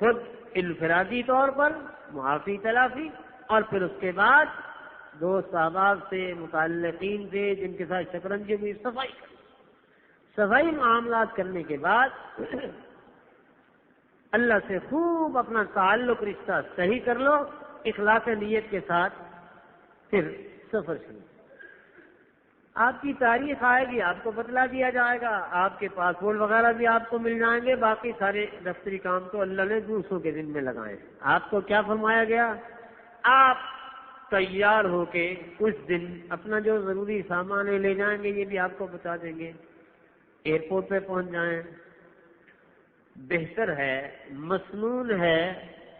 خود انفرادی طور پر معافی تلافی، اور پھر اس کے بعد دوست احباب سے، متعلقین سے جن کے ساتھ شطرنج ہوئی، صفائی معاملات کرنے کے بعد اللہ سے خوب اپنا تعلق رشتہ صحیح کر لو اخلاص نیت کے ساتھ، پھر سفر شروع۔ آپ کی تاریخ آئے گی، آپ کو بتلا دیا جائے گا، آپ کے پاسپورٹ وغیرہ بھی آپ کو مل جائیں گے، باقی سارے دفتری کام تو اللہ نے دوسروں کے ذمے لگائے۔ آپ کو کیا فرمایا گیا؟ آپ تیار ہو کے اس دن اپنا جو ضروری سامان ہے لے جائیں گے، یہ بھی آپ کو بتا دیں گے، ایئرپورٹ پہ پہنچ جائیں۔ بہتر ہے، مسنون ہے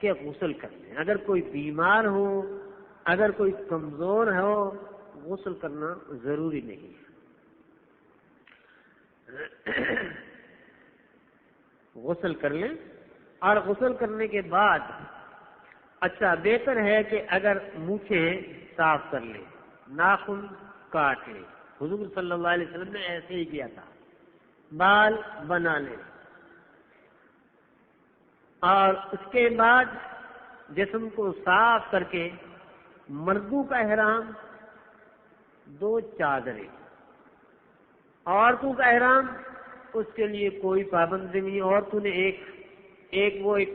کہ غسل کر لیں۔ اگر کوئی بیمار ہو، اگر کوئی کمزور ہو، غسل کرنا ضروری نہیں ہے۔ غسل کر لیں، اور غسل کرنے کے بعد اچھا بہتر ہے کہ اگر مونچھیں صاف کر لیں، ناخن کاٹ لیں۔ حضور صلی اللہ علیہ وسلم نے ایسے ہی کیا تھا، بال بنا لیں، اور اس کے بعد جسم کو صاف کر کے مردوں کا احرام 2 چادریں، عورتوں کا احرام اس کے لیے کوئی پابندی نہیں۔ عورتوں نے ایک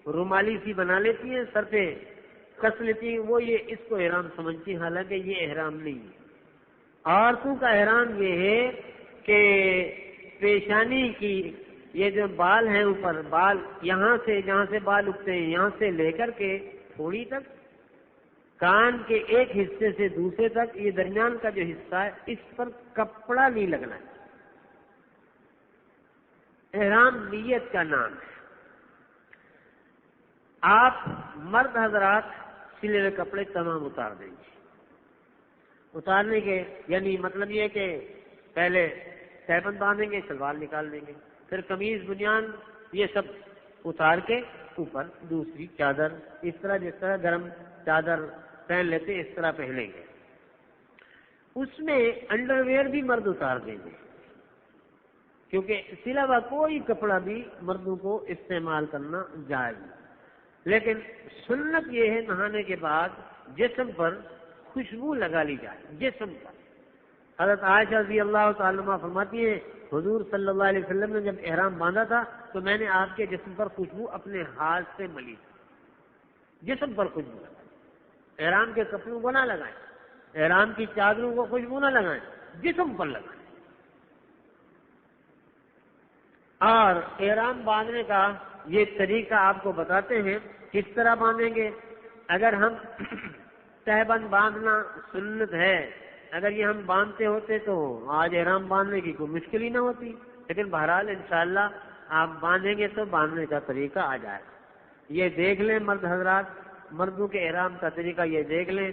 رومالی سی بنا لیتی ہیں، سر پہ کس لیتی ہیں، وہ یہ اس کو احرام سمجھتی ہیں، حالانکہ یہ احرام نہیں ہے۔ عورتوں کا احرام یہ ہے کہ پیشانی کی یہ جو بال ہیں اوپر، بال یہاں سے جہاں سے بال اگتے ہیں یہاں سے لے کر کے تھوڑی تک، کان کے ایک حصے سے دوسرے تک، یہ درمیان کا جو حصہ ہے اس پر کپڑا نہیں لگنا ہے۔ احرام نیت کا نام ہے۔ آپ مرد حضرات سلے ہوئے کپڑے تمام اتار دیں گے۔ اتارنے کے یعنی مطلب یہ کہ پہلے تہبند باندھیں گے، شلوار نکال دیں گے، پھر قمیض بنیان یہ سب اتار کے اوپر دوسری چادر، اس طرح جس طرح گرم چادر پہن لیتے اس طرح پہنیں گے۔ اس میں انڈر ویئر بھی مرد اتار دیں گے، کیونکہ سلا ہوا کوئی کپڑا بھی مردوں کو استعمال کرنا جائز نہیں۔ لیکن سنت یہ ہے نہانے کے بعد جسم پر خوشبو لگا لی جائے، جسم پر۔ حضرت عائشہ رضی اللہ تعالی عنہ فرماتی ہیں حضور صلی اللہ علیہ وسلم نے جب احرام باندھا تھا تو میں نے آپ کے جسم پر خوشبو اپنے ہاتھ سے ملی، جسم پر خوشبو لگائی۔ احرام کے کپڑوں کو نہ لگائیں، احرام کی چادروں کو خوشبو نہ لگائیں، جسم پر لگائیں۔ اور احرام باندھنے کا یہ طریقہ آپ کو بتاتے ہیں کس طرح باندھیں گے۔ اگر ہم تہبند باندھنا سنت ہے، اگر یہ ہم باندھتے ہوتے تو آج احرام باندھنے کی کوئی مشکل ہی نہ ہوتی، لیکن بہرحال انشاءاللہ آپ باندھیں گے تو باندھنے کا طریقہ آ جائے گا۔ یہ دیکھ لیں مرد حضرات، مردوں کے احرام کا طریقہ یہ دیکھ لیں،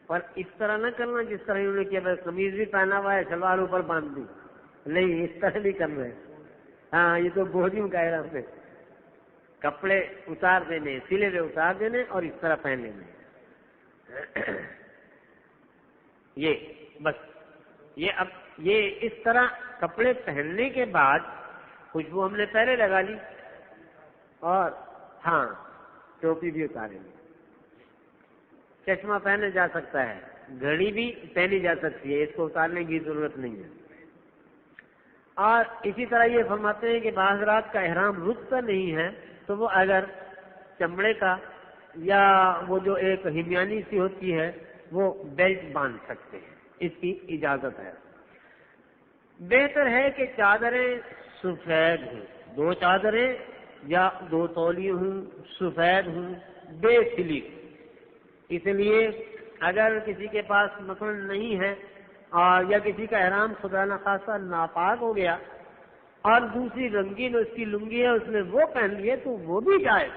پر اس طرح نہ کرنا جس طرح انہوں نے کیا، قمیض بھی پہنا ہوا ہے شلوار اوپر باندھ دی، نہیں اس طرح نہیں کر رہے۔ ہاں یہ تو بوجھوں کا احرام ہے، کپڑے اتار دینے، سلے ہوئے اتار دینے اور اس طرح پہن لینے۔ یہ بس یہ اس طرح کپڑے پہننے کے بعد خوشبو ہم نے پہلے لگا لی، اور ہاں ٹوپی بھی اتاریں گے، چشمہ پہنے جا سکتا ہے، گھڑی بھی پہنی جا سکتی ہے، اس کو اتارنے کی ضرورت نہیں ہے۔ اور اسی طرح یہ فرماتے ہیں کہ بعض رات کا احرام رکتا نہیں ہے تو وہ اگر چمڑے کا یا وہ جو ایک ہمیانی سی ہوتی ہے وہ بیلٹ باندھ سکتے ہیں، اس کی اجازت ہے۔ بہتر ہے کہ چادریں سفید ہوں، 2 چادریں یا 2 تولیے ہوں، سفید ہوں، بے سلی۔ اس لیے اگر کسی کے پاس مثلا نہیں ہے اور یا کسی کا احرام خدا نخواستہ ناپاک ہو گیا اور دوسری رنگین اس کی لنگی ہے اس نے وہ پہن لی ہے تو وہ بھی جائے،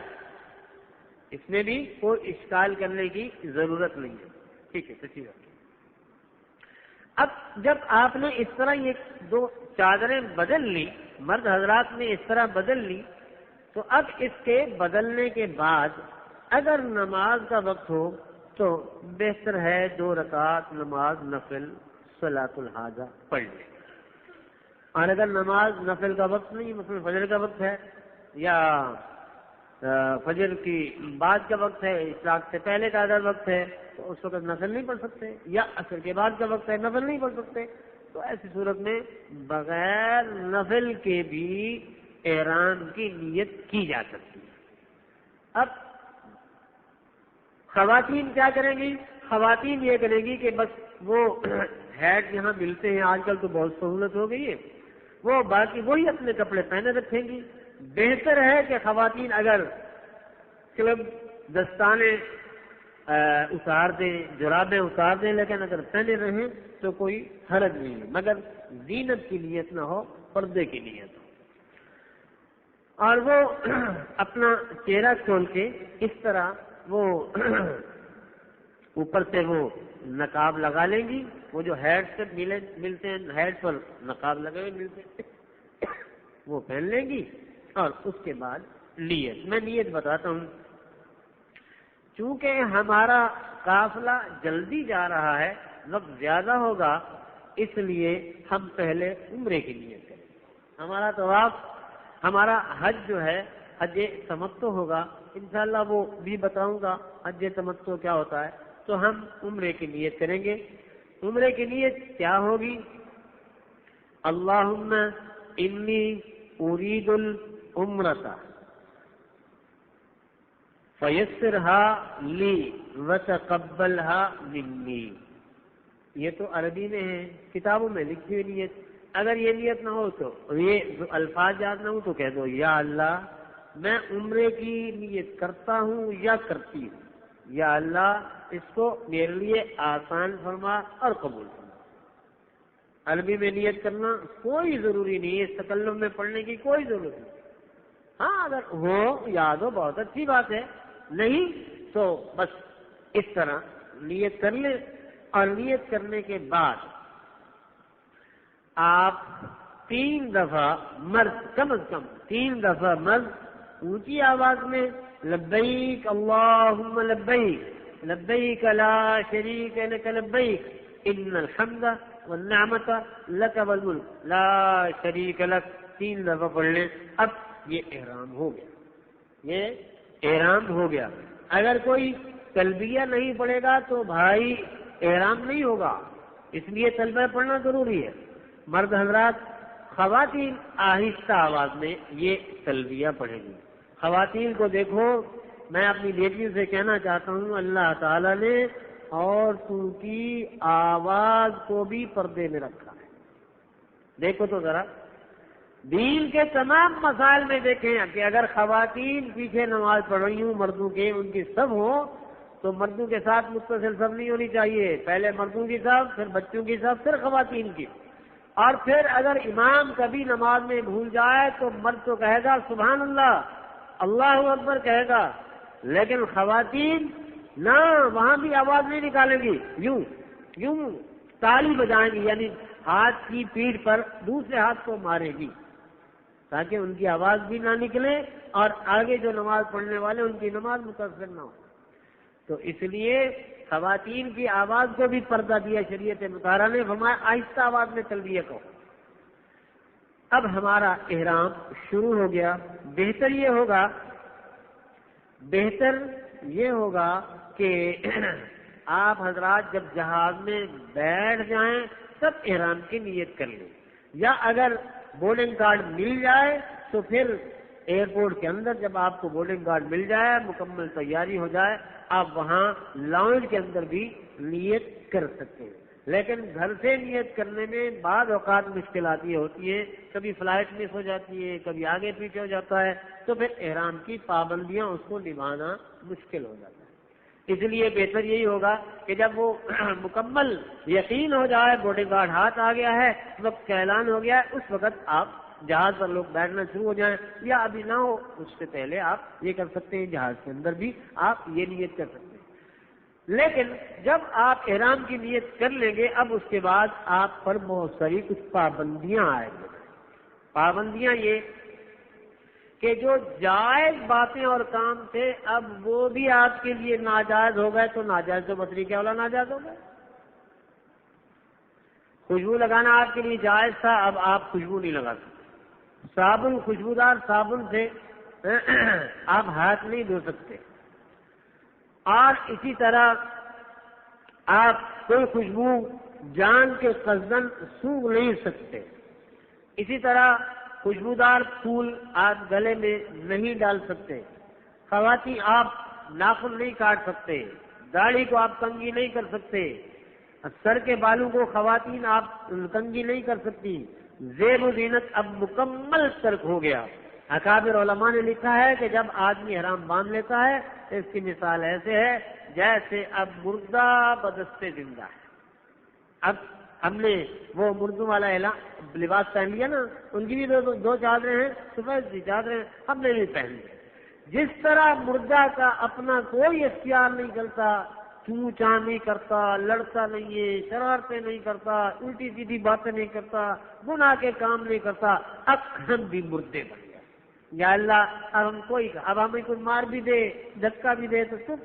اس میں بھی کوئی اشکال کرنے کی ضرورت نہیں ہے۔ ٹھیک ہے، اچھی بات۔ اب جب آپ نے اس طرح یہ 2 چادریں بدل لی، مرد حضرات نے اس طرح بدل لی، تو اب اس کے بدلنے کے بعد اگر نماز کا وقت ہو تو بہتر ہے 2 رکعت نماز نفل صلاۃ الحاجہ پڑھ لیں۔ اور اگر نماز نفل کا وقت نہیں، مثلا فجر کا وقت ہے یا فجر کی بعد کا وقت ہے، اشراق سے پہلے کا اگر وقت ہے تو اس وقت نفل نہیں پڑھ سکتے، یا عصر کے بعد کا وقت ہے نفل نہیں پڑھ سکتے، تو ایسی صورت میں بغیر نفل کے بھی احرام کی نیت کی جا سکتی ہے۔ اب خواتین کیا کریں گی؟ خواتین یہ کریں گی کہ بس وہ ہیڈ یہاں ملتے ہیں، آج کل تو بہت سہولت ہو گئی ہے، وہ باقی وہی اپنے کپڑے پہنے رکھیں گی۔ بہتر ہے کہ خواتین اگر کلب دستانے اتار دیں، جرابیں اتار دیں، لیکن اگر پہنے رہیں تو کوئی حرج نہیں ہے، مگر زینت کی نیت نہ ہو، پردے کی نیت ہو۔ اور وہ اپنا چہرہ کھول کے اس طرح وہ اوپر سے وہ نقاب لگا لیں گی، وہ جو ہیڈ سے ملتے ہیں، ہیڈ پر نقاب لگے ہوئے ملتے ہیں، وہ پہن لیں گی۔ اور اس کے بعد نیت، میں نیت بتاتا ہوں، چونکہ ہمارا قافلہ جلدی جا رہا ہے، وقت زیادہ ہوگا، اس لیے ہم پہلے عمرے کی نیت کریں۔ ہمارا طواف، ہمارا حج جو ہے حج تمتع ہوگا، انشاءاللہ وہ بھی بتاؤں گا حج تمتع کیا ہوتا ہے، تو ہم عمرے کی نیت کریں گے۔ عمرے کی نیت کیا ہوگی؟ اللہم انی ارید العمرۃ فیسرها لی وتقبلها منی۔ یہ تو عربی میں ہے، کتابوں میں لکھی ہوئی نیت۔ اگر یہ نیت نہ ہو تو یہ الفاظ یاد نہ ہو تو کہہ دو یا اللہ میں عمرے کی نیت کرتا ہوں یا کرتی ہوں، یا اللہ اس کو میرے لیے آسان فرما اور قبول فرما۔ عربی میں نیت کرنا کوئی ضروری نہیں ہے، تکلم میں پڑھنے کی کوئی ضرورت نہیں۔ ہاں اگر ہو یاد ہو بہت اچھی بات ہے، نہیں تو بس اس طرح نیت کر لیں۔ اور نیت کرنے کے بعد آپ 3 دفعہ مرد، کم از کم 3 دفعہ مرد اونچی آواز میں لبیک اللہم لبیک لبیک لا شریک لک لبیک ان الحمد والنعمت لک والملک لا شریک لک 3 دفعہ پڑھ لیں۔ اب یہ احرام ہو گیا، یہ احرام ہو گیا۔ اگر کوئی تلبیہ نہیں پڑھے گا تو بھائی احرام نہیں ہوگا، اس لیے تلبیہ پڑھنا ضروری ہے۔ مرد حضرات، خواتین آہستہ آواز میں یہ تلبیہ پڑھیں گی۔ خواتین کو دیکھو، میں اپنی بیٹیوں سے کہنا چاہتا ہوں، اللہ تعالیٰ نے عورتوں کی آواز کو بھی پردے میں رکھا ہے۔ دیکھو تو ذرا دین کے تمام مسائل میں دیکھیں کہ اگر خواتین پیچھے نماز پڑھ رہی ہوں مردوں کے، ان کی سب ہو تو مردوں کے ساتھ متصل سب نہیں ہونی چاہیے، پہلے مردوں کی صف، پھر بچوں کی صف، پھر خواتین کی۔ اور پھر اگر امام کبھی نماز میں بھول جائے تو مرد تو کہے گا سبحان اللہ، اللہ اکبر کہے گا، لیکن خواتین نہ، وہاں بھی آواز نہیں نکالیں گی، یوں یوں تالی بجائیں گی، یعنی ہاتھ کی پیٹھ پر دوسرے ہاتھ کو مارے گی تاکہ ان کی آواز بھی نہ نکلے اور آگے جو نماز پڑھنے والے ان کی نماز متاثر نہ ہو۔ تو اس لیے خواتین کی آواز کو بھی پردہ دیا شریعت مطہرہ نے، فرمایا آہستہ آواز میں تلبیہ کو۔ اب ہمارا احرام شروع ہو گیا۔ بہتر یہ ہوگا کہ آپ حضرات جب جہاز میں بیٹھ جائیں تب احرام کی نیت کر لیں، یا اگر بورڈنگ کارڈ مل جائے تو پھر ایئرپورٹ کے اندر جب آپ کو بورڈنگ کارڈ مل جائے، مکمل تیاری ہو جائے، آپ وہاں لاؤنج کے اندر بھی نیت کر سکتے ہیں۔ لیکن گھر سے نیت کرنے میں بعض اوقات مشکلات یہ ہوتی ہیں، کبھی فلائٹ مس ہو جاتی ہے، کبھی آگے پیچھے ہو جاتا ہے، تو پھر احرام کی پابندیاں اس کو نبھانا مشکل ہو جاتا ہے۔ اس لیے بہتر یہی ہوگا کہ جب وہ مکمل یقین ہو جائے بورڈنگ کارڈ ہاتھ آ گیا ہے، وقت کا اعلان ہو گیا ہے، اس وقت آپ جہاز پر لوگ بیٹھنا شروع ہو جائیں، یا ابھی نہ ہو اس سے پہلے آپ یہ کر سکتے ہیں، جہاز کے اندر بھی آپ یہ نیت کر سکتے ہیں۔ لیکن جب آپ احرام کی نیت کر لیں گے، اب اس کے بعد آپ پر بہت ساری کچھ پابندیاں آئیں گی۔ پابندیاں یہ کہ جو جائز باتیں اور کام تھے اب وہ بھی آپ کے لیے ناجائز ہو گئے، تو ناجائز تو بطری کیا والا ناجائز ہو گئے۔ خوشبو لگانا آپ کے لیے جائز تھا، اب آپ خوشبو نہیں لگا سکتے۔ صابن، خوشبودار صابن سے آپ ہاتھ نہیں دھو سکتے، اور اسی طرح آپ کوئی خوشبو جان کے قصدن سونگھ نہیں سکتے، اسی طرح خوشبودار پھول آپ گلے میں نہیں ڈال سکتے، خواتین آپ ناخن نہیں کاٹ سکتے، داڑھی کو آپ کنگھی نہیں کر سکتے، سر کے بالوں کو خواتین آپ کنگھی نہیں کر سکتی، زیب و زینت اب مکمل ترک ہو گیا۔ اکابر علماء نے لکھا ہے کہ جب آدمی حرام باندھ لیتا ہے تو اس کی مثال ایسے ہے جیسے اب مردہ بدستے زندہ ہے۔ اب ہم نے وہ مردوں والا لباس پہن لیا نا، ان کی بھی دو چادریں ہیں، سفید سی چادریں ہم نے بھی پہن لی۔ جس طرح مردہ کا اپنا کوئی اختیار نہیں کرتا، چوں چاں نہیں کرتا، لڑتا نہیں ہے، شرارتیں نہیں کرتا، الٹی سیدھی باتیں نہیں کرتا، گناہ کے کام نہیں کرتا، اب ہم بھی مردے بن گئے۔ یا اللہ اب ہمیں کوئی مار بھی دے، دھکا بھی دے تو چپ،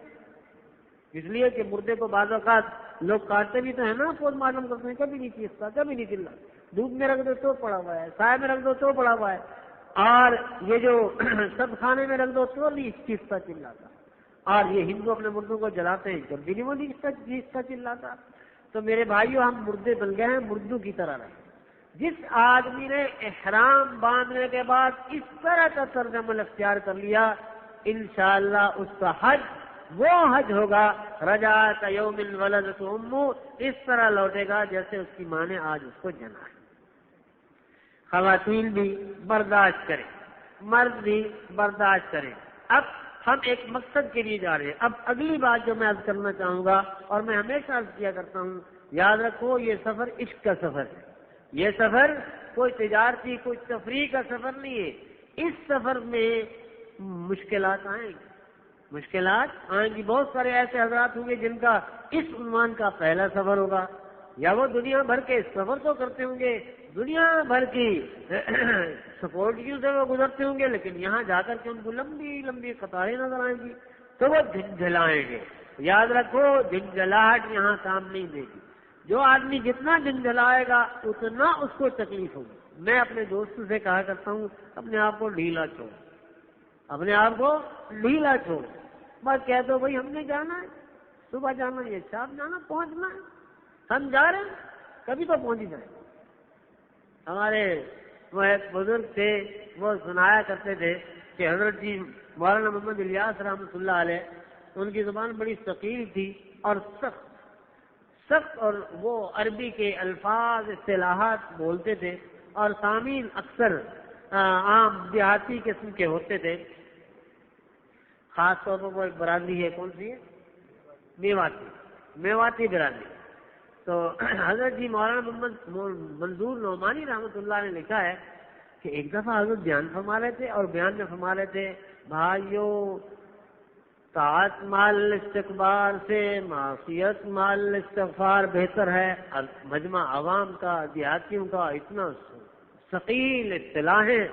اس لیے کہ مردے کو بعض اوقات لوگ کاٹتے بھی تو ہے نا، پوسٹ مارٹم کرتے ہیں، کبھی نہیں چیختا، کبھی نہیں چلا، دھوپ میں رکھ دو تو پڑا ہوا ہے، سائے میں رکھ دو تو پڑا ہوا ہے، اور یہ جو سب کھانے میں رکھ دو تو نہیں چیختا چلاتا، اور یہ ہندو اپنے مردوں کو جلاتے ہیں جب بھی نہیں وہ چیختا چلاتا۔ تو میرے بھائیو، ہم مردے بن گئے ہیں، مردوں کی طرح رہے۔ جس آدمی نے احرام باندھنے کے بعد اس طرح کا طرز عمل اختیار کر لیا، انشاءاللہ اس کا حج وہ حج ہوگا رجعت یوم ولدت امہ، اس طرح لوٹے گا جیسے اس کی ماں نے آج اس کو جنا ہے۔ خواتین بھی برداشت کریں، مرد بھی برداشت کریں۔ اب ہم ایک مقصد کے لیے جا رہے ہیں۔ اب اگلی بات جو میں عرض کرنا چاہوں گا، اور میں ہمیشہ عرض کیا کرتا ہوں، یاد رکھو یہ سفر عشق کا سفر ہے، یہ سفر کوئی تجارتی کوئی تفریح کا سفر نہیں ہے۔ اس سفر میں مشکلات آئیں گی، مشکلات آئیں گی، بہت سارے ایسے حضرات ہوں گے جن کا اس عنوان کا پہلا سفر ہوگا، یا وہ دنیا بھر کے سفر تو کرتے ہوں گے، دنیا بھر کی سپورٹیوں سے وہ گزرتے ہوں گے، لیکن یہاں جا کر کے ان کو لمبی لمبی قطاریں نظر آئیں گی تو وہ جھنجھلائیں گے۔ یاد رکھو، جھنجھلاہٹ یہاں کام نہیں دے گی۔ جو آدمی جتنا جھنجھلائے گا اتنا اس کو تکلیف ہوگی۔ میں اپنے دوستوں سے کہا کرتا ہوں، اپنے آپ کو ڈھیلا چھوڑ، اپنے آپ کو ڈھیلا چھوڑ، بس کہہ دو بھائی ہم نے جانا ہے، صبح جانا ہے، شام جانا، پہنچنا ہے، ہم جا رہے ہیں، کبھی تو پہنچ ہی جائیں۔ ہمارے وہ ایک بزرگ تھے، وہ سنایا کرتے تھے کہ حضرت جی مولانا محمد الیاس رحمۃ اللہ علیہ، ان کی زبان بڑی ثقیل تھی اور سخت، اور وہ عربی کے الفاظ اصطلاحات بولتے تھے، اور سامعین اکثر عام دیہاتی قسم کے ہوتے تھے۔ خاص طور پر وہ ایک برادری ہے، کون سی ہے؟ میواتی برادری۔ تو حضرت جی مولانا محمد منظور نعمانی رحمۃ اللہ نے لکھا ہے کہ ایک دفعہ حضرت بیان فرما رہے تھے، اور بیان میں فرما رہے تھے، بھائیو طاعت مال استکبار سے معصیت مال استغفار بہتر ہے۔ مجمع عوام کا، دیہاتیوں کا اتنا ثقیل اصطلاح ہے،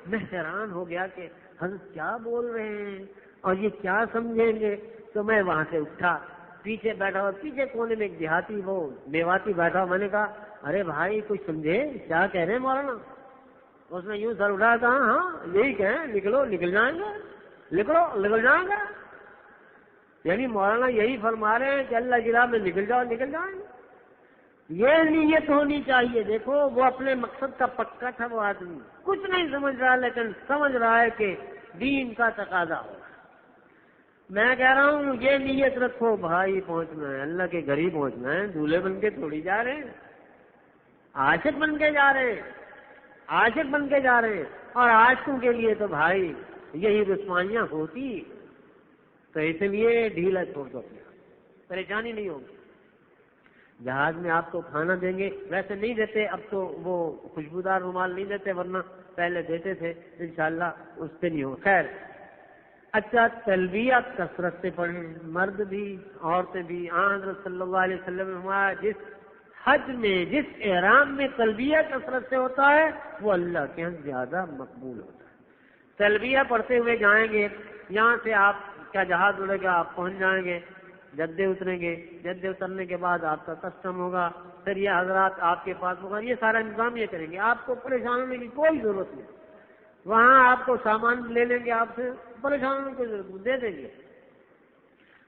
میں حیران ہو گیا کہ حضرت کیا بول رہے ہیں اور یہ کیا سمجھیں گے۔ تو میں وہاں سے اٹھا، پیچھے بیٹھا ہوا، پیچھے کونے میں ایک دیہاتی وہ میواتی بیٹھا، میں نے کہا ارے بھائی کچھ سمجھے کیا کہہ رہے ہیں مولانا؟ اس نے یوں سر اٹھایا، کہا ہاں یہی کہیں، نکلو نکل جائیں گے، نکل جائیں گے، یعنی مولانا یہی فرما رہے ہیں کہ اللہ کی راہ میں نکل جاؤ، نکل جائیں گے۔ یہ نیت ہونی چاہیے۔ دیکھو وہ اپنے مقصد کا پکا تھا، وہ آدمی کچھ نہیں سمجھ رہا، لیکن سمجھ رہا ہے کہ دین کا تقاضا ہوگا۔ میں کہہ رہا ہوں یہ نیت رکھو بھائی، پہنچنا ہے اللہ کے گھر ہی پہنچنا ہے، دولہے بن کے تھوڑی جا رہے ہیں، عاشق بن کے جا رہے ہیں، عاشق بن کے جا رہے ہیں، اور عاشقوں کے لیے تو بھائی یہی رسوائیاں ہوتی، تو اس لیے ڈھیلا چھوڑ دو، پریشانی نہیں ہوگی۔ جہاز میں آپ کو کھانا دیں گے، ویسے نہیں دیتے اب تو، وہ خوشبودار رومال نہیں دیتے، ورنہ پہلے دیتے تھے، انشاءاللہ اس سے نہیں ہو۔ خیر، اچھا تلبیہ کثرت سے پڑھیں، مرد بھی عورتیں بھی۔ حضرت صلی اللہ علیہ وسلم نے فرمایا جس حج میں، جس احرام میں تلبیہ کثرت سے ہوتا ہے وہ اللہ کے ہاں زیادہ مقبول ہوتا ہے۔ تلبیہ پڑھتے ہوئے جائیں گے، یہاں سے آپ کا جہاز اڑے گا، آپ پہنچ جائیں گے، جدے اتریں گے، جدے اترنے کے بعد آپ کا کسٹم ہوگا، پھر یہ حضرات آپ کے پاس ہوگا، یہ سارا انتظام یہ کریں گے، آپ کو پریشان ہونے کی کوئی ضرورت نہیں۔ وہاں آپ کو سامان لے لیں گے، آپ سے پریشان ہونے کی ضرورت دے دیں گے۔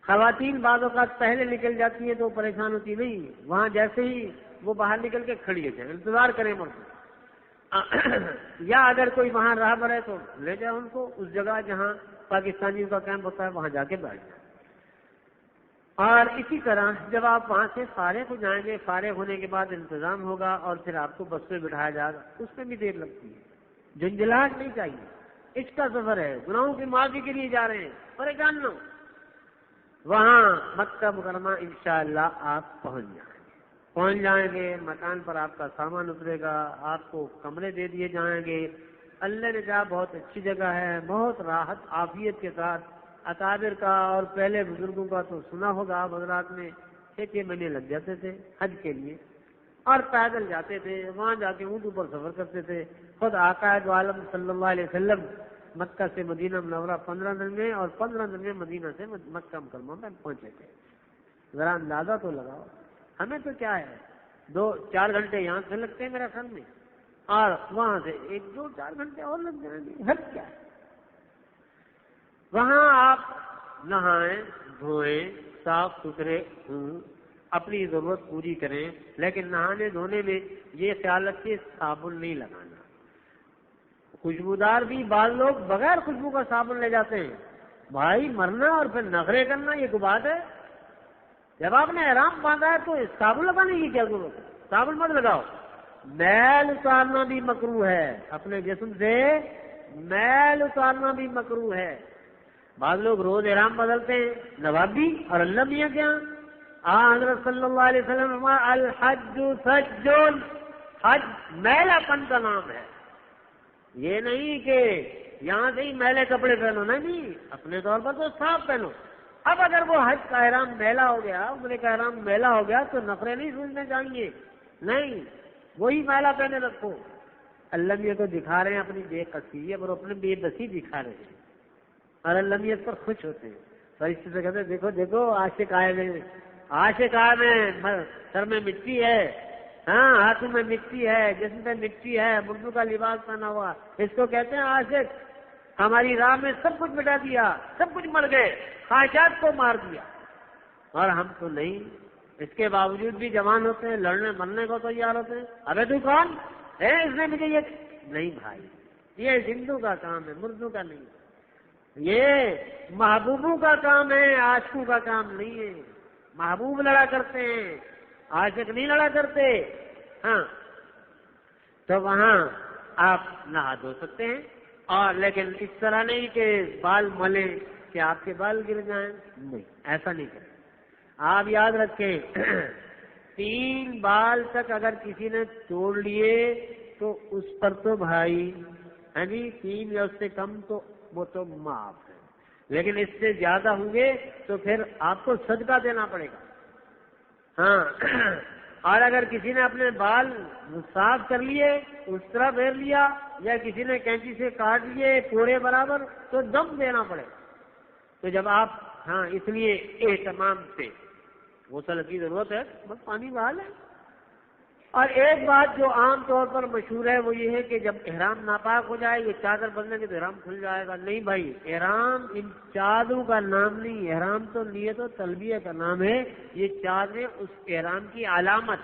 خواتین بعض اوقات پہلے نکل جاتی ہیں تو پریشان ہوتی نہیں، وہاں جیسے ہی وہ باہر نکل کے کھڑی ہو جائیں، انتظار کریں مرد، یا اگر کوئی وہاں راہبر ہے تو لے جائیں ان کو اس جگہ جہاں پاکستانیوں کا کیمپ ہوتا ہے، وہاں جا کے بیٹھ جائیں۔ اور اسی طرح جب آپ وہاں سے فارغ ہو جائیں گے، فارغ ہونے کے بعد انتظام ہوگا اور پھر آپ کو بس پہ بٹھایا جائے گا، اس میں بھی دیر لگتی ہے۔ جھنجھلاہٹ نہیں چاہیے، اس کا سفر ہے، گناہوں کی معافی کے لیے جا رہے ہیں، پریشان نہ ہو۔ وہاں مکہ مکرمہ انشاءاللہ آپ پہنچ جائیں گے، مکان پر آپ کا سامان اترے گا، آپ کو کمرے دے دیے جائیں گے۔ اللہ نے کہا بہت اچھی جگہ ہے، بہت راحت عافیت کے ساتھ۔ اکابر کا اور پہلے بزرگوں کا تو سنا ہوگا، آپ حضرات نے 6 مہینے لگ جاتے تھے حج کے لیے، اور پیدل جاتے تھے، وہاں جا کے اونٹوں پر سفر کرتے تھے۔ خود آقا دو عالم صلی اللہ علیہ وسلم مکہ سے مدینہ منورہ 15 دن میں اور 15 دن میں مدینہ سے مکہ مکرمہ میں پہنچے تھے۔ ذرا اندازہ تو لگاؤ، ہمیں تو کیا ہے 2-4 گھنٹے یہاں سے لگتے ہیں میرا خیال میں، اور وہاں سے 1-2-4 گھنٹے اور لگ جائیں گے، حد کیا ہے۔ وہاں آپ نہائیں دھوئیں، صاف ستھرے ہوں، اپنی ضرورت پوری کریں، لیکن نہانے دھونے میں یہ خیال رکھیے صابن نہیں لگانا۔ خوشبودار بھی بعض لوگ بغیر خوشبو کا صابن لے جاتے ہیں، بھائی مرنا اور پھر نخرے کرنا یہ کوئی بات ہے؟ جب آپ نے احرام باندھا ہے تو صابن لگانے کی کیا ضرورت ہے؟ صابن مت لگاؤ۔ میل اتارنا بھی مکروہ ہے، اپنے جسم سے میل اتارنا بھی مکروہ ہے۔ بعض لوگ روز احرام بدلتے ہیں، نوابی اور اللہ میاں کیا حضرت صلی اللہ علیہ وسلم الحج سجن، حج میلا پن کا نام ہے۔ یہ نہیں کہ یہاں سے ہی میلے کپڑے پہنو، نہیں، اپنے طور پر تو صاف پہنو۔ اب اگر وہ حج کا احرام میلا ہو گیا، عمرے کا احرام میلا ہو گیا تو نخرے نہیں سننے چاہیے، نہیں، وہی میلا پہنے رکھو۔ اللہ میاں تو دکھا رہے ہیں اپنی بے قصی، اور اپنی بے بسی دکھا رہے ہیں، اور اللہ میاں پر خوش ہوتے ہیں۔ فرشتے سے کہتے ہیں دیکھو دیکھو عاشق آئے میں، عاشق آئے میں، سر میں مٹی ہے، ہاں ہاتھوں میں مٹی ہے، جسم میں مٹی ہے، مردوں کا لباس پہنا ہوا، اس کو کہتے ہیں عاشق۔ ہماری راہ میں سب کچھ مٹا دیا، سب کچھ مر گئے، خواہشات کو مار دیا، اور ہم تو نہیں، اس کے باوجود بھی جوان ہوتے ہیں، لڑنے مرنے کو تیار ہوتے ہیں۔ ابے تو کون ہے اس نے مجھے یہ نہیں بھائی، یہ زندوں کا کام ہے، مردوں کا نہیں، یہ محبوبوں کا کام ہے، عاشقوں کا کام نہیں ہے۔ محبوب لڑا کرتے ہیں، عاشق نہیں لڑا کرتے۔ ہاں تو وہاں آپ نہا دھو سکتے ہیں، اور لیکن اس طرح نہیں کہ بال ملیں کہ آپ کے بال گر جائیں، نہیں، ایسا نہیں کریں۔ آپ یاد رکھیں 3 بال تک اگر کسی نے توڑ لیے تو اس پر تو بھائی ہے جی 3 یا اس سے کم تو وہ تو معاف ہے، لیکن اس سے زیادہ ہوں گے تو پھر آپ کو صدقہ دینا پڑے گا۔ ہاں اور اگر کسی نے اپنے بال صاف کر لیے، اس طرح پھیر لیا، یا کسی نے کینچی سے کاٹ لیے پورے برابر، تو دم دینا پڑے گا۔ تو جب آپ ہاں اس لیے اہتمام سے غسل کی ضرورت ہے، بس پانی بحال ہے۔ اور ایک بات جو عام طور پر مشہور ہے وہ یہ ہے کہ جب احرام ناپاک ہو جائے، یہ چادر بدلنے کے تو احرام کھل جائے گا، نہیں بھائی، احرام ان چادروں کا نام نہیں، احرام تو نیت و تلبیہ کا نام ہے۔ یہ چادریں اس احرام کی علامت،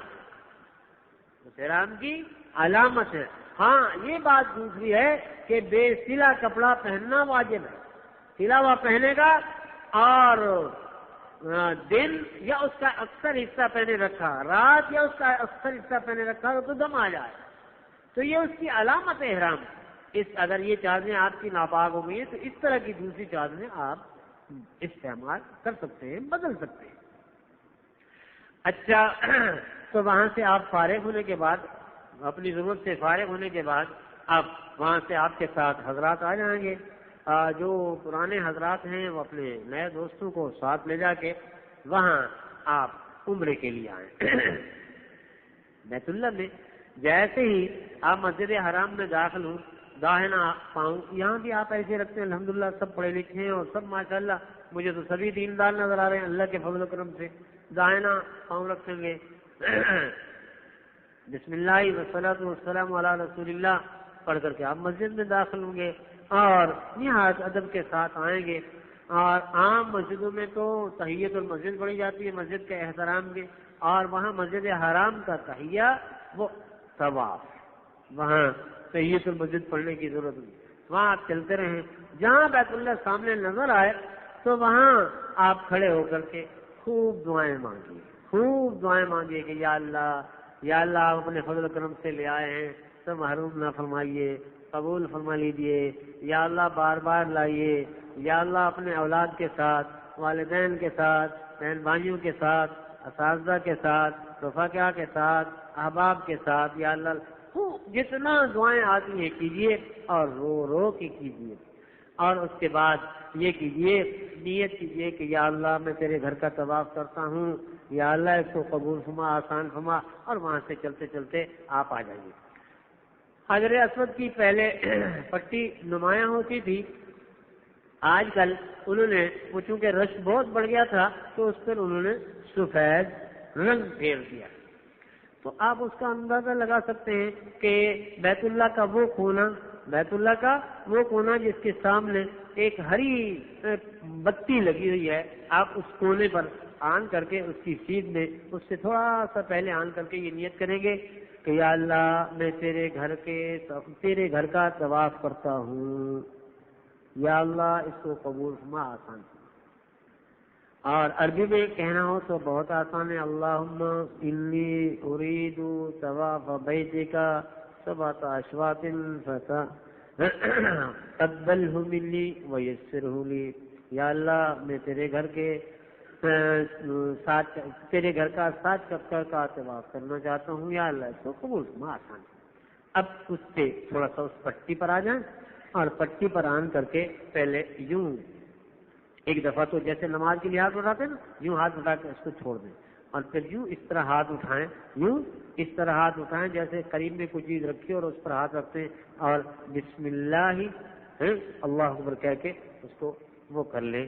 اس احرام کی علامت ہے۔ ہاں یہ بات دوسری ہے کہ بے سلا کپڑا پہننا واجب ہے، سلا ہوا پہنے گا اور دن یا اس کا اکثر حصہ پہنے رکھا، رات یا اس کا اکثر حصہ پہنے رکھا تو دم آ جائے، تو یہ اس کی علامت ہے احرام۔ اگر یہ چادریں آپ کی ناپاک ہو گئی ہیں تو اس طرح کی دوسری چادریں آپ استعمال کر سکتے ہیں، بدل سکتے ہیں۔ اچھا تو وہاں سے آپ فارغ ہونے کے بعد، اپنی ضرورت سے فارغ ہونے کے بعد، اب وہاں سے آپ کے ساتھ حضرات آ جائیں گے، جو پرانے حضرات ہیں وہ اپنے نئے دوستوں کو ساتھ لے جا کے وہاں آپ عمرے کے لیے آئیں۔ بیت اللہ میں جیسے ہی آپ مسجد حرام میں داخل ہوں، داہنا پاؤں، یہاں بھی آپ ایسے رکھتے ہیں، الحمدللہ سب پڑھے لکھے ہیں اور سب ماشاءاللہ، مجھے تو سبھی دیندار نظر آ رہے ہیں اللہ کے فضل و کرم سے۔ داہنا پاؤں رکھیں گے، بسم اللہ والصلاۃ والسلام علی رسول اللہ، پڑھ کر کے آپ مسجد میں داخل ہوں گے اور نہایت ادب کے ساتھ آئیں گے. اور عام مسجدوں میں تو تحیت المسجد پڑھی جاتی ہے مسجد کے احترام کے، اور وہاں مسجد حرام کا تحیہ وہ طواف، وہاں تحیت المسجد پڑھنے کی ضرورت نہیں. وہاں آپ چلتے رہیں، جہاں بیت اللہ سامنے نظر آئے تو وہاں آپ کھڑے ہو کر کے خوب دعائیں مانگیے، خوب دعائیں مانگیے کہ یا اللہ آپ اپنے فضل و کرم سے لے آئے ہیں تو محروم نہ فرمائیے، قبول فرما لیجیے. یا اللہ بار بار لائیے. یا اللہ اپنے اولاد کے ساتھ، والدین کے ساتھ، بہن بھائیوں کے ساتھ، اساتذہ کے ساتھ، رفقا کے ساتھ، احباب کے ساتھ، یا اللہ جتنا دعائیں آتی ہیں کیجیے اور رو رو کے کیجیے. اور اس کے بعد یہ کیجیے، نیت کیجیے کہ یا اللہ میں تیرے گھر کا طواف کرتا ہوں، یا اللہ اس کو قبول فرما، آسان فرما، اور وہاں سے چلتے چلتے آپ آ جائیے. حجر اسود کی پہلے پٹی نمایاں ہوتی تھی، آج کل انہوں نے وہ چونکہ رش بہت بڑھ گیا تھا تو اس پر انہوں نے سفید رنگ پھیر دیا. تو آپ اس کا اندازہ لگا سکتے ہیں کہ بیت اللہ کا وہ کونا جس کے سامنے ایک ہری بتی لگی ہوئی ہے، آپ اس کونے پر آن کر کے اس کی سیدھ میں اس سے تھوڑا سا پہلے آن کر کے یہ نیت کریں گے کہ یا اللہ میں تیرے گھر کا طواف کرتا ہوں، یا اللہ اس کو قبول فرما، آسان. اور عربی میں کہنا ہو تو بہت آسان ہے، اللہم انی ارید طواف بیتک سبعۃ اشواط فتقبلہ منی ویسرہ لی. یا اللہ میں تیرے گھر کا 7 چکر کا طواف کرنا چاہتا ہوں، یا اللہ اس کو قبول فرما، آسان. اب اس سے تھوڑا سا اس پٹی پر آ جائیں اور پٹی پر آن کر کے پہلے یوں ایک دفعہ تو جیسے نماز کے لیے ہاتھ اٹھاتے ہیں نا، یوں ہاتھ اٹھا کے اس کو چھوڑ دیں اور پھر یوں اس طرح ہاتھ اٹھائیں جیسے قریب میں کوئی چیز رکھی اور اس پر ہاتھ رکھتے ہیں اور بسم اللہ اللہ اکبر کہہ کے اس کو وہ کر لیں،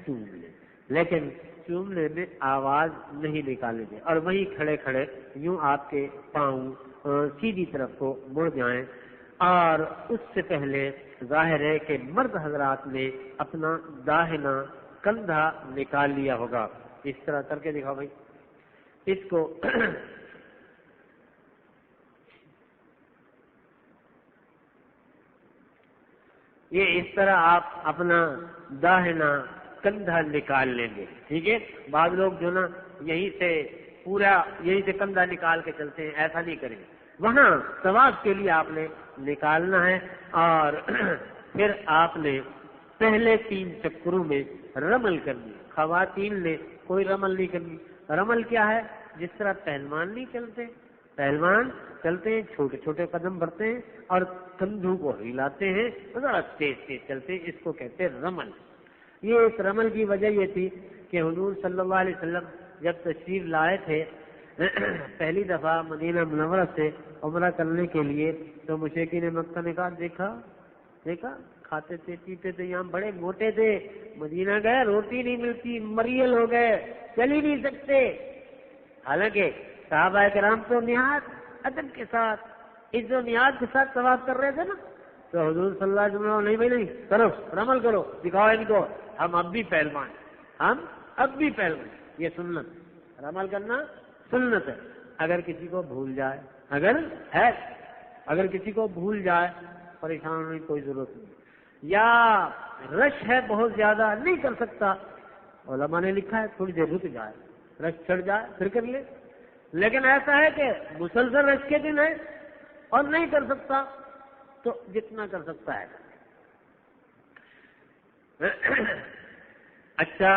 چوم لیں. لیکن چومنے میں آواز نہیں نکالیں گے اور وہیں کھڑے کھڑے یوں آپ کے پاؤں سیدھی طرف کو مڑ جائیں. اور اس سے پہلے ظاہر ہے کہ مرد حضرات نے اپنا داہنا کندھا نکال لیا ہوگا. اس طرح کر کے دکھاؤ بھائی اس کو. یہ اس طرح آپ اپنا داہنا کندھا نکال لیں گے، ٹھیک ہے. بعض لوگ جو نا یہیں سے کندھا نکال کے چلتے ہیں، ایسا نہیں کریں. وہاں طواف کے لیے آپ نے نکالنا ہے اور پھر آپ نے پہلے 3 چکروں میں رمل کرنی. خواتین نے کوئی رمل نہیں کرنی. رمل کیا ہے؟ جس طرح پہلوان نہیں چلتے، پہلوان چلتے ہیں چھوٹے چھوٹے قدم بڑھتے ہیں اور کندھوں کو ہلاتے ہیں، ذرا تیز تیز چلتے ہیں، اس کو کہتے ہیں رمل. یہ اس رمل کی وجہ یہ تھی کہ حضور صلی اللہ علیہ وسلم جب تشریف لائے تھے پہلی دفعہ مدینہ منورہ سے عمرہ کرنے کے لیے تو مشرکین مکہ نے کہا دیکھا کھاتے تھے پیتے تھے، یہاں بڑے موٹے تھے، مدینہ گئے روٹی نہیں ملتی، مریل ہو گئے، چل ہی نہیں سکتے. حالانکہ صحابہ کرام تو نہایت ادب کے ساتھ عزت و نیاز کے ساتھ طواف کر رہے تھے نا. تو حضور صلی اللہ علیہ وسلم نہیں بھائی نہیں کرو، رمل کرو، دکھاؤ ان کو ہم اب بھی پہلوان. یہ سنت، رمل کرنا سنت ہے. اگر کسی کو بھول جائے پریشان ہونے کی کوئی ضرورت نہیں. یا رش ہے بہت زیادہ نہیں کر سکتا، علماء نے لکھا ہے تھوڑی دیر رک جائے، رش چڑھ جائے پھر کر لے. لیکن ایسا ہے کہ مسلسل رش کے دن ہے اور نہیں کر سکتا تو جتنا کر سکتا ہے. اچھا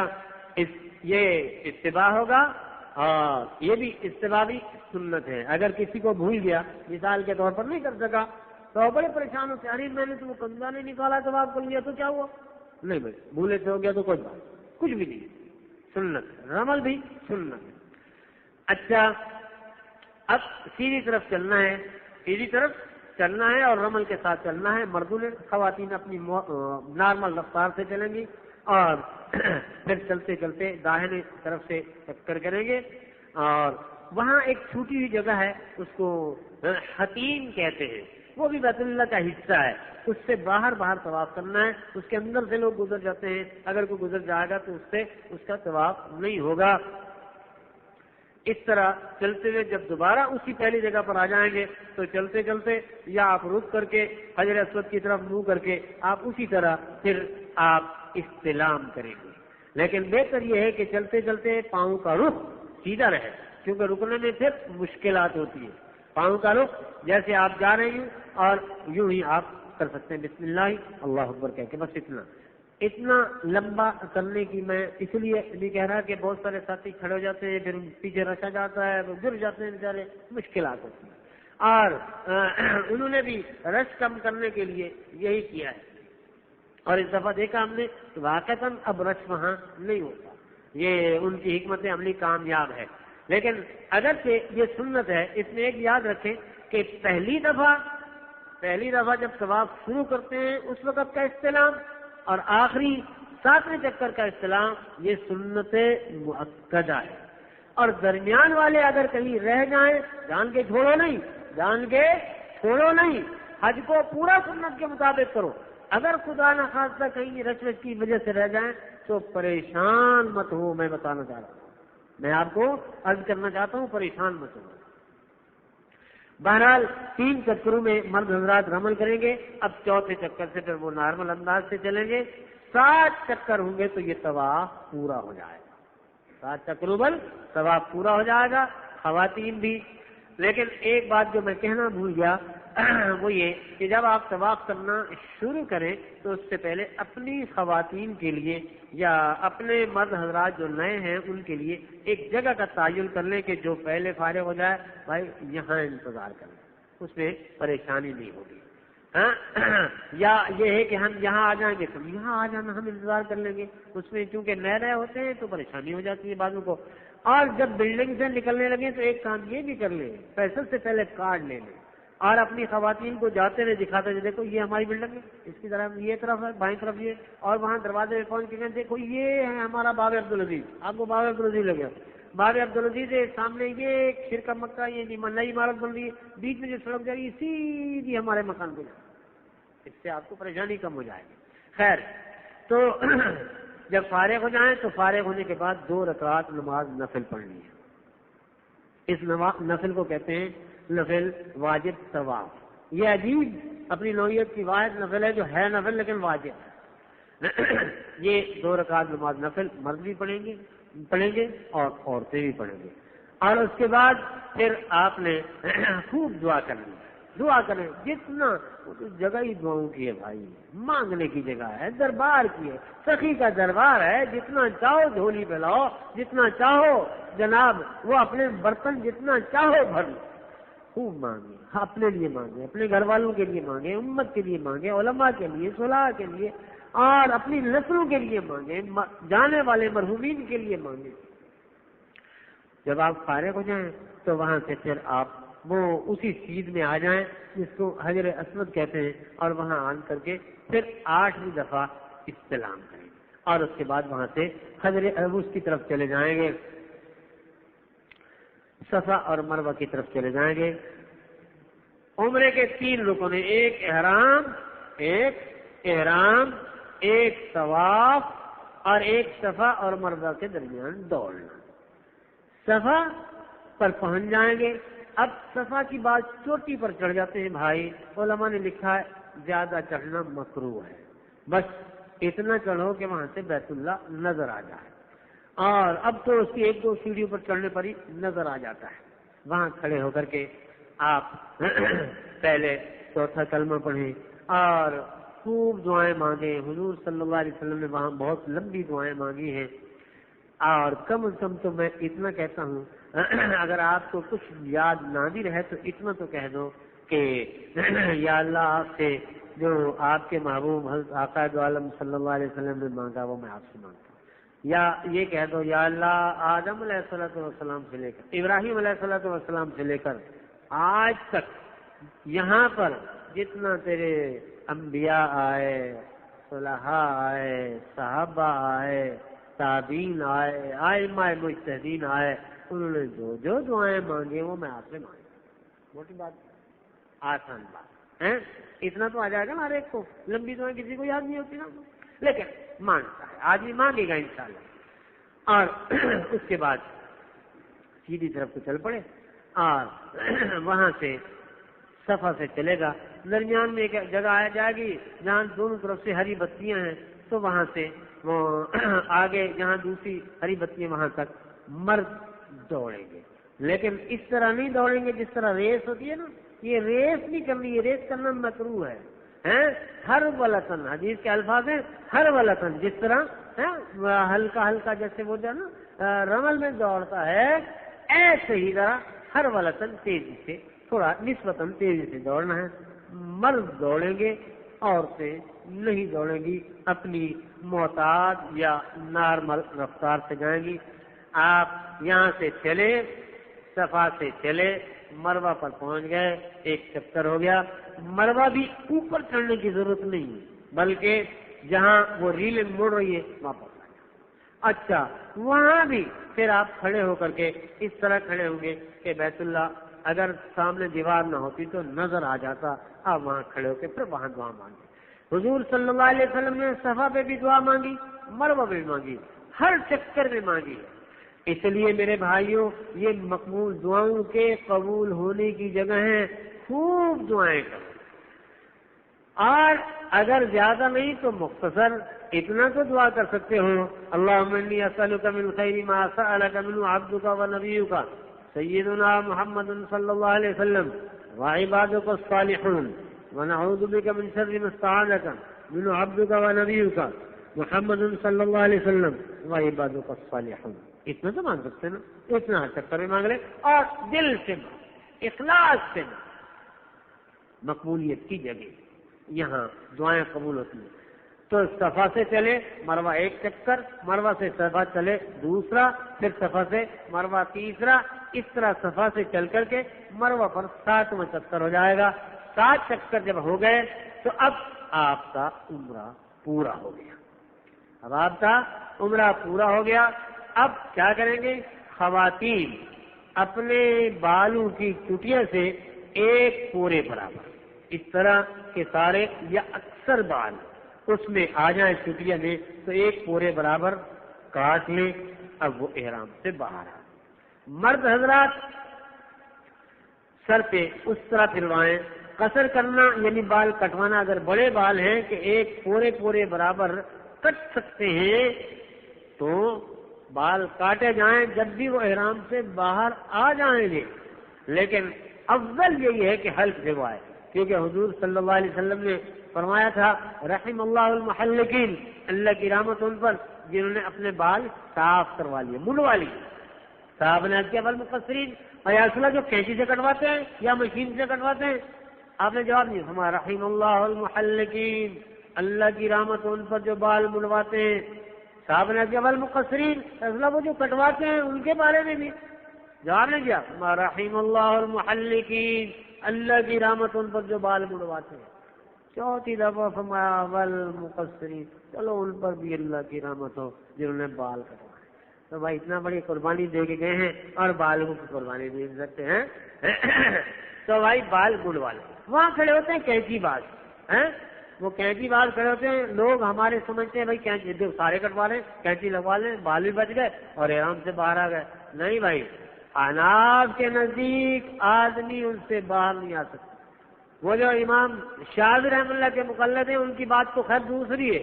یہ اتباع ہوگا اور یہ بھی اتباعی سنت ہے. اگر کسی کو بھول گیا، مثال کے طور پر نہیں کر سکا تو بڑے پریشان ہوتے، ارے میں نے تو وہ کندھا نہیں نکالا تو آپ کر لیا تو کیا ہوا؟ نہیں بھائی بھولے سے ہو گیا تو کوئی بات کچھ بھی نہیں، سنت ہے. رمل بھی سنت ہے. اچھا اب سیدھی طرف چلنا ہے اور رمل کے ساتھ چلنا ہے. مردوں نے، خواتین اپنی نارمل رفتار سے چلیں گی اور پھر چلتے چلتے داہنے طرف سے چکر کریں گے اور وہاں ایک چھوٹی ہوئی جگہ ہے، اس کو حتیم کہتے ہیں، وہ بھی بیت اللہ کا حصہ ہے، اس سے باہر طواف کرنا ہے، اس کے اندر سے لوگ گزر جاتے ہیں، اگر کوئی گزر جائے گا تو اس سے اس کا طواف نہیں ہوگا۔ اس طرح چلتے ہوئے جب دوبارہ اسی پہلی جگہ پر آ جائیں گے تو چلتے چلتے یا آپ رک کر کے حجر اسود کی طرف منہ کر کے آپ اسی طرح پھر آپ استلام کریں گے، لیکن بہتر یہ ہے کہ چلتے چلتے پاؤں کا رخ سیدھا رہے، کیونکہ رکنے میں پھر مشکلات ہوتی ہیں۔ پاؤں کا رخ جیسے آپ جا رہے ہیں اور یوں ہی آپ کر سکتے ہیں، بسم اللہ اللہ اکبر کہہ کے، بس اتنا لمبا کرنے کی میں اس لیے نہیں کہہ رہا کہ بہت سارے ساتھی کھڑے ہو جاتے ہیں، پھر پیچھے رچا جاتا ہے، وہ گر جاتے ہیں بیچارے، مشکلات ہوتی ہیں، اور انہوں نے بھی رش کم کرنے کے لیے یہی کیا ہے، اور اس دفعہ دیکھا ہم نے واقعتاً اب رش وہاں نہیں ہوتا، یہ ان کی حکمت عملی کامیاب ہے۔ لیکن اگرچہ یہ سنت ہے، اس میں ایک یاد رکھیں کہ پہلی دفعہ جب طواف شروع کرتے ہیں اس وقت کا استلام اور آخری 7ویں چکر کا استلام یہ سنت مؤکدہ ہے، اور درمیان والے اگر کہیں رہ جائیں جان کے چھوڑو نہیں، حج کو پورا سنت کے مطابق کرو، اگر خدا نہ خواستہ کہیں رچ کی وجہ سے رہ جائیں تو پریشان مت ہو، میں بتانا چاہ رہا ہوں، میں آپ کو عرض کرنا چاہتا ہوں پریشان مت ہو۔ بہرحال 3 چکروں میں مرد حضرات رمل کریں گے، اب 4تھے چکر سے پھر وہ نارمل انداز سے چلیں گے، 7 چکر ہوں گے تو یہ طواف پورا ہو جائے گا، 7 چکروں بل طواف پورا ہو جائے گا، خواتین بھی۔ لیکن ایک بات جو میں کہنا بھول گیا وہ یہ کہ جب آپ طواف کرنا شروع کریں تو اس سے پہلے اپنی خواتین کے لیے یا اپنے مرد حضرات جو نئے ہیں ان کے لیے ایک جگہ کا تعین کر لیں کہ جو پہلے فارغ ہو جائے بھائی یہاں انتظار کریں، اس میں پریشانی نہیں ہوگی، یا یہ ہے کہ ہم یہاں آ جائیں گے تو یہاں آ جانا، ہم انتظار کر لیں گے، اس میں چونکہ نئے ہوتے ہیں تو پریشانی ہو جاتی ہے بعضوں کو۔ اور جب بلڈنگ سے نکلنے لگے تو ایک کام یہ بھی کر لیں، فیصل سے پہلے کارڈ لے لیں اور اپنی خواتین کو جاتے ہوئے دکھاتے ہیں، دیکھو یہ ہماری بلڈنگ ہے، اس کی طرف یہ طرف ہے، بائیں طرف یہ، اور وہاں دروازے پہ پہنچ کے دیکھو یہ ہے ہمارا باب عبدالعزیز، آپ کو باب عبدالعزیز لگے، باب عبدالعزیز ہے، سامنے یہ شرکا مکہ، یہ نئی عمارت بن رہی ہے، بیچ میں جو سڑک جا رہی ہے سیدھی ہمارے مکان پہ جائے، اس سے آپ کو پریشانی کم ہو جائے گی۔ خیر، تو جب فارغ ہو جائیں تو فارغ ہونے کے بعد 2 رکعات نماز نفل پڑھنی ہے، اس نفل کو کہتے ہیں نفل واجب طواف، یہ عجیب اپنی نوعیت کی واحد نفل ہے جو ہے نفل لیکن واجب ہے۔ یہ 2 رکعات نماز نفل مرد بھی پڑھیں گے اور عورتیں بھی پڑھیں گے، اور اس کے بعد پھر آپ نے خوب دعا کرنی، دعا کریں جتنا، جگہ ہی دعاؤں کی ہے بھائی، مانگنے کی جگہ ہے، دربار کی ہے، سخی کا دربار ہے، جتنا چاہو جھولی پہ لاؤ، جتنا چاہو جناب وہ اپنے برتن جتنا چاہو بھر لو، خوب مانگے، اپنے لیے مانگے، اپنے گھر والوں کے لیے مانگے، امت کے لیے مانگے، علماء کے لیے، صلاح کے لیے، اور اپنی نسلوں کے لیے مانگے، جانے والے مرحومین کے لیے مانگے۔ جب آپ فارغ ہو جائیں تو وہاں سے پھر آپ وہ اسی سیدھ میں آ جائیں جس کو حجر اسود کہتے ہیں، اور وہاں آن کر کے پھر 8ویں دفعہ استلام کریں، اور اس کے بعد وہاں سے حجر اسود کی طرف چلے جائیں گے، صفا اور مروہ کی طرف چلے جائیں گے۔ عمرے کے 3 رکن ہیں، ایک احرام، ایک طواف، اور ایک صفا اور مروہ کے درمیان دوڑنا۔ صفا پر پہنچ جائیں گے، اب صفا کی بات چوٹی پر چڑھ جاتے ہیں بھائی، علماء نے لکھا ہے زیادہ چڑھنا مکروہ ہے، بس اتنا چڑھو کہ وہاں سے بیت اللہ نظر آ جائے، اور اب تو اس کی 1-2 سیڑھیوں پر چڑھنے پر ہی نظر آ جاتا ہے۔ وہاں کھڑے ہو کر کے آپ پہلے 4تھا کلمہ پڑھیں اور خوب دعائیں مانگیں، حضور صلی اللہ علیہ وسلم نے وہاں بہت لمبی دعائیں مانگی ہیں، اور کم از کم تو میں اتنا کہتا ہوں اگر آپ کو کچھ یاد نہ بھی رہے تو اتنا تو کہہ دو کہ یا اللہ آپ سے جو آپ کے محبوب حضرت آقا دو عالم صلی اللہ علیہ وسلم نے مانگا وہ میں آپ سے مانگتا ہوں، یا یہ کہہ دو یا اللہ آدم علیہ الصلوۃ والسلام سے لے کر ابراہیم علیہ الصلوۃ والسلام سے لے کر آج تک یہاں پر جتنا تیرے انبیاء آئے، صلحاء آئے، صحابہ آئے، تابعین آئے، ائمہ مجتہدین آئے، انہوں نے جو دعائیں مانگی وہ میں آپ سے مانگی. موٹی بات, آسان بات ہے, اتنا تو آ جائے گا نا ہر ایک کو. لمبی دعائیں کسی کو یاد نہیں ہوتی نا, لیکن مانگتا ہے آدمی, مانگے گا انشاءاللہ. اور اس کے بعد سیدھی طرف کو چل پڑے اور وہاں سے صفا سے چلے گا. درمیان میں ایک جگہ آ جائے گی جہاں دونوں طرف سے ہری بتیاں ہیں, تو وہاں سے وہ آگے جہاں دوسری ہری بتیاں وہاں تک مرد دوڑیں گے. لیکن اس طرح نہیں دوڑیں گے جس طرح ریس ہوتی ہے نا, یہ ریس نہیں کرنی, یہ ریس کرنا مکروہ ہے. ہر ولطن, حدیث کے الفاظ ہیں ہر ولطن, جس طرح ہلکا ہلکا جیسے وہ جو نا رمل میں دوڑتا ہے, ایسے ہی ذرا ہر ولطن تیزی سے, تھوڑا نسبتاً تیزی سے دوڑنا ہے. مرد دوڑیں گے, عورتیں نہیں دوڑیں گی, اپنی معتاد یا نارمل رفتار سے جائیں گی. آپ یہاں سے چلے, صفا سے چلے, مروہ پر پہنچ گئے, ایک چکر ہو گیا. مروہ بھی اوپر چڑھنے کی ضرورت نہیں, بلکہ جہاں وہ ریل مڑ رہی ہے واپس آ جائے. اچھا, وہاں بھی پھر آپ کھڑے ہو کر کے اس طرح کھڑے ہوں گے کہ بیت اللہ اگر سامنے دیوار نہ ہوتی تو نظر آ جاتا. آپ وہاں کھڑے ہو کے پھر وہاں دعا مانگے. حضور صلی اللہ علیہ وسلم نے صفا پہ بھی دعا مانگی, مروہ پہ بھی مانگی, ہر چکر میں مانگی. اس لیے میرے بھائیوں, یہ مقبول دعاؤں کے قبول ہونے کی جگہ ہے. خوب دعائیں کرو, اور اگر زیادہ نہیں تو مختصر اتنا تو دعا کر سکتے ہو, اللہم انی اسألک من خیر ما سألک منہ عبدک و نبیک سیدنا محمد صلی اللہ علیہ وسلم وعبادک الصالحون ونعوذ بک من شر ما استعاذک منہ عبدک و نبیک محمد صلی اللہ علیہ وسلم وعبادک الصالحون. اتنا تو مانگ سکتے نا, اتنا ہر چکر میں مانگ لے, اور دل سے اخلاص سے. مقبولیت کی جگہ یہاں دعائیں قبول ہوتی ہیں. تو صفا سے چلے, مروہ ایک چکر, مروہ سے صفا چلے دوسرا, پھر صفا سے مروہ تیسرا, اس طرح صفا سے چل کر کے مروہ پر 7واں چکر ہو جائے گا. 7 چکر جب ہو گئے تو اب آپ کا عمرہ پورا ہو گیا. اب آپ کا عمرہ پورا ہو گیا. اب کیا کریں گے؟ خواتین اپنے بالوں کی چٹیاں سے ایک پورے برابر, اس طرح کے سارے یا اکثر بال اس میں آ جائیں چٹیاں میں, تو ایک پورے برابر کاٹ لیں. اب وہ احرام سے باہر آ. مرد حضرات سر پہ اس طرح پھروائیں. قصر کرنا یعنی بال کٹوانا, اگر بڑے بال ہیں کہ ایک پورے برابر کٹ سکتے ہیں تو بال کاٹے جائیں جب بھی وہ احرام سے باہر آ جائیں گے. لیکن افضل یہی ہے کہ حلق پھروائے, کیونکہ حضور صلی اللہ علیہ وسلم نے فرمایا تھا رحم اللہ المحلقین, اللہ کی رحمت ان پر جنہوں نے اپنے بال صاف کروا لیے, منڈوا لیے. صاحب نے کیا بال مقصرین, اور اصلہ جو کینچی سے کٹواتے ہیں یا مشین سے کٹواتے ہیں, آپ نے جواب نہیں فرمایا رحم اللہ المحلقین, اللہ کی رحمت ان پر جو بال منڈواتے ہیں. صاحب نے کیا بال مقصرین, اصلہ وہ جو کٹواتے ہیں ان کے بارے میں بھی جواب نہیں دیا, رحم اللہ المحلقین, اللہ کی رحمت ان پر جو بال منڈواتے ہیں. 4تھی دفعہ فرمایا والمقصرین, چلو ان پر بھی اللہ کی رحمت ہو جنہوں نے بال کٹوائے. تو بھائی اتنا بڑی قربانی دے کے گئے ہیں اور بالوں کی قربانی دے سکتے ہیں تو بھائی بال منڈوا لیں. وہاں کھڑے ہوتے ہیں کینچی باز, وہ کینچی باز کھڑے ہوتے ہیں. لوگ ہمارے سمجھتے ہیں بھائی کینچی سارے کٹوا لیں, کینچی لگوا لیں, بال بھی بچ گئے اور احرام سے باہر آ گئے. نہیں بھائی, حناف کے نزدیک آدمی ان سے باہر نہیں آ سکتا. وہ جو امام شاذلی رحمۃ اللہ کے مقلد ہیں ان کی بات تو خیر دوسری ہے.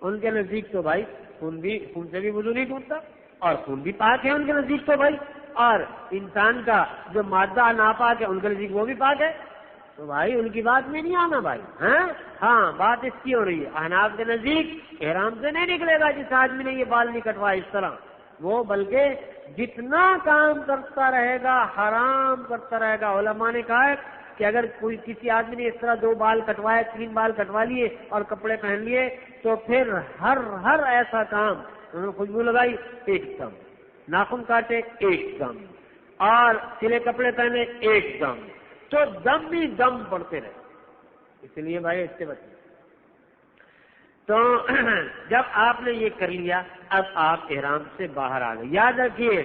ان کے نزدیک تو بھائی خون سے بھی وضو نہیں ٹوٹتا اور خون بھی پاک ہے ان کے نزدیک تو بھائی, اور انسان کا جو مادہ ناپاک ہے ان کے نزدیک وہ بھی پاک ہے. تو بھائی ان کی بات میں نہیں آنا بھائی. ہاں بات اس کی ہو رہی ہے, احناف کے نزدیک احرام سے نہیں نکلے گا جس آدمی نے یہ بال نہیں کٹوائے اس طرح, وہ بلکہ جتنا کام کرتا رہے گا حرام کرتا رہے گا. علماء نے کہا ہے کہ اگر کوئی کسی آدمی نے اس طرح 2 بال کٹوائے, 3 بال کٹوا لیے اور کپڑے پہن لیے, تو پھر ہر ایسا کام, انہوں نے خوشبو لگائی ایک دم, ناخن کاٹے ایک دم, اور سلے کپڑے پہنے ایک دم, تو دم بھی دم پڑتے رہے. اس لیے بھائی اس سے بچیں. تو جب آپ نے یہ کر لیا اب آپ احرام سے باہر آ گئے. یاد رکھیے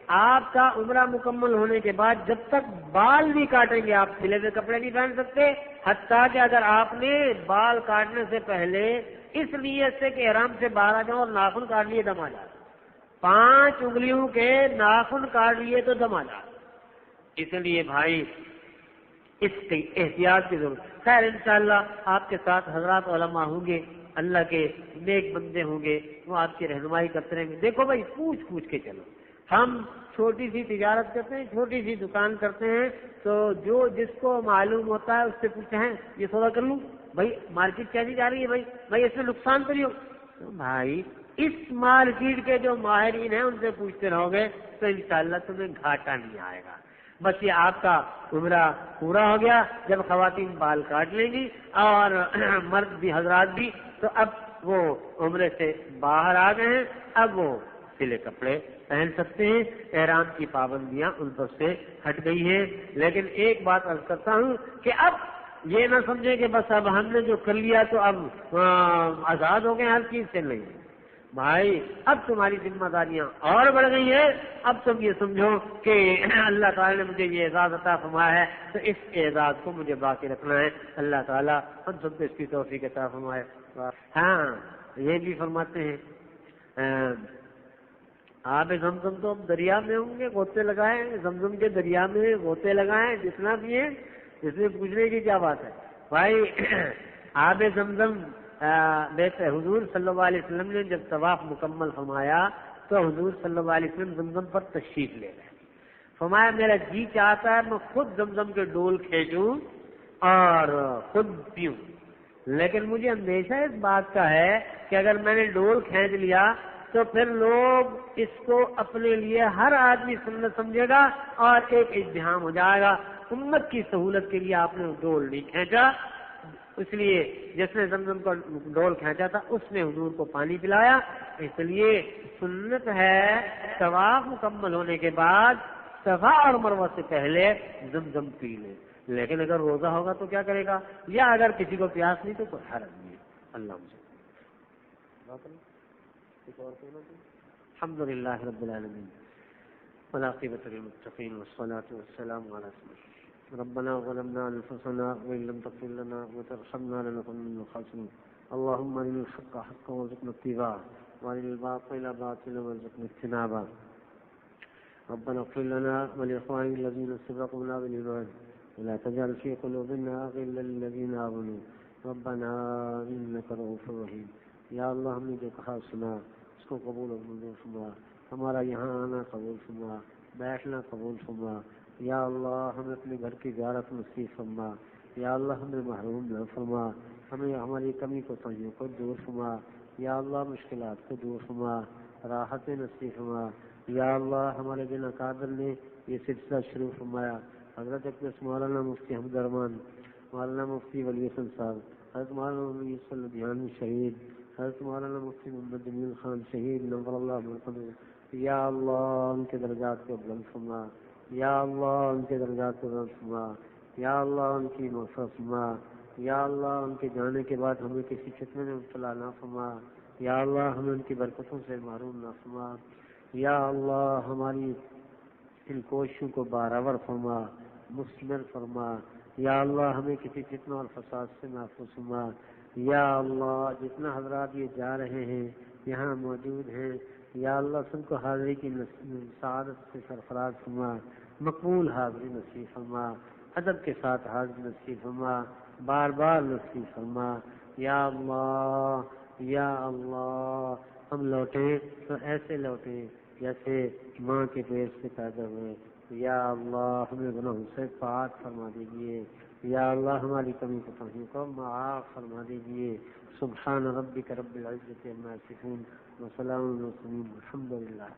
آپ کا عمرہ مکمل ہونے کے بعد جب تک بال نہیں کاٹیں گے آپ سلے ہوئے کپڑے نہیں پہن سکتے، حتیٰ کہ اگر آپ نے بال کاٹنے سے پہلے اس نیت سے کہ احرام سے باہر آ جاؤ اور ناخن کاٹ لیے دم آ جائے، 5 انگلیوں کے ناخن کاٹ لیے تو دم آ جائے۔ اس لیے بھائی اس کی احتیاط کی ضرورت۔ خیر انشاءاللہ آپ کے ساتھ حضرات علماء ہوں گے، اللہ کے نیک بندے ہوں گے، وہ آپ کی رہنمائی کرتے رہیں گے۔ دیکھو بھائی پوچھ کے چلو، ہم چھوٹی سی تجارت کرتے ہیں، چھوٹی سی دکان کرتے ہیں، تو جو جس کو معلوم ہوتا ہے اس سے پوچھتے ہیں یہ سودا کر لوں بھائی، مارکیٹ کیسی جا رہی ہے بھائی اس میں نقصان تو نہیں ہو؟ تو بھائی اس مارکیٹ کے جو ماہرین ہیں ان سے پوچھتے رہو گے تو انشاءاللہ تمہیں گھاٹا نہیں آئے گا۔ بس یہ آپ کا عمرہ پورا ہو گیا، جب خواتین بال کاٹ لیں گی اور مرد بھی حضرات بھی، تو اب وہ عمرے سے باہر آ گئے ہیں، اب وہ سلے کپڑے پہن سکتے ہیں، احرام کی پابندیاں ان پر سے ہٹ گئی ہیں۔ لیکن ایک بات عرض کرتا ہوں کہ اب یہ نہ سمجھیں کہ بس اب ہم نے جو کر لیا تو اب آزاد ہو گئے ہر چیز سے، نہیں بھائی، اب تمہاری ذمہ داریاں اور بڑھ گئی ہیں۔ اب تم یہ سمجھو کہ اللہ تعالیٰ نے مجھے یہ اعزاز عطا فرمایا ہے تو اس اعزاز کو مجھے باقی رکھنا ہے۔ اللہ تعالیٰ ہم سب کو اس کی توفیق عطا فرمائے۔ ہاں یہ بھی فرماتے ہیں آپ زمزم تو اب دریا میں ہوں گے، غوطے لگائیں، زمزم کے دریا میں غوطے لگائیں، جتنا بھی ہے، اس میں پوچھنے کی کیا بات ہے بھائی۔ آب زمزم حضور صلی اللہ علیہ وسلم نے جب طواف مکمل فرمایا تو حضور صلی اللہ علیہ وسلم زمزم پر تشریف لے گئے، فرمایا میرا جی چاہتا ہے میں خود زمزم کے ڈول کھینچوں اور خود پیوں، لیکن مجھے اندیشہ اس بات کا ہے کہ اگر میں نے ڈول کھینچ لیا تو پھر لوگ اس کو اپنے لیے ہر آدمی سنت سمجھے گا اور ایک ازدحام ہو جائے گا۔ امت کی سہولت کے لیے آپ نے ڈول نہیں کھینچا، اس لیے جس نے زمزم کا ڈول کھینچا تھا اس نے حضور کو پانی پلایا۔ اس لیے سنت ہے طواف مکمل ہونے کے بعد صفا اور مروہ سے پہلے زمزم پی لے، لیکن اگر روزہ ہوگا تو کیا کرے گا، یا اگر کسی کو پیاس نہیں تو کوئی حرج نہیں ہے۔ اللہ مجھے الحمد للہ رب العالمین والعاقبۃ للمتقین والصلاة والسلام علی رسول اللہ۔ ربنا ظلمنا انفسنا وان لم تغفر لنا وترحمنا لنكن من الخاسرين اللهم ارنا الحق حقا وارزقنا اتباعه وارنا الباطل باطلا وارزقنا اجتنابه ربنا اغفر لنا ولاخواننا الذين سبقونا بالايمان ولا تجعل في قلوبنا غلا للذين امنوا ربنا انك رؤوف رحيم۔ یا اللہ ہم نے جو کہا سنا اس کو قبول و منظور فرما، ہمارا یہاں آنا قبول فرما، بیٹھنا قبول فرما۔ یا اللہ ہمیں اپنے گھر کی زیارت نصیب فرما، یا اللہ ہمیں محروم نہ فرما، ہمیں ہماری کمی کو تنگیوں کو دور فرما، یا اللہ مشکلات کو دور فرما، راحت نصیب فرما۔ یا اللہ ہمارے بنا قادر نے یہ سلسلہ شروع فرمایا، حضرت اقدس مولانا مفتی حمد الرحمان، مولانا مفتی ولی حسن صاحب، حضرت مولانا ولی صلی اللہ شہید، حضرت مولانا مفتی محمد جمیل خان شہید نور اللہ مرحوم۔ یا اللہ ان کے درجات کو بلند فرما، یا اللہ ان کے درجات کو بلند فرما، یا اللہ ان کی مغفرت فرما، یا اللہ ان کے جانے کے بعد ہمیں کسی فتنے میں مبتلا نہ فرما، یا اللہ ہمیں ان کی برکتوں سے محروم نہ فرما، یا اللہ ہماری ان کوششوں کو بارآور فرما، مستمر فرما، یا اللہ ہمیں کسی فتنہ اور فساد سے محفوظ فرما۔ یا اللہ جتنا حضرات یہ جا رہے ہیں یہاں موجود ہیں، یا اللہ سب کو حاضری کی سعادت سے سرفراز فرما، مقبول حاضری نصیب فرما، ادب کے ساتھ حاضری نصیب فرما، بار بار نصیب فرما۔ یا اللہ یا اللہ ہم لوٹیں تو ایسے لوٹیں جیسے ماں کے پیٹ سے پیدا ہوئے۔ یا اللہ ہمیں گناہوں سے پاک فرما دیجیے، یا اللہ ہماری کمی کوتاہیوں کو معاف فرما دیجیے۔ سبحان ربک رب العزت عما یصفون وسلام علی المرسلین والحمد للہ۔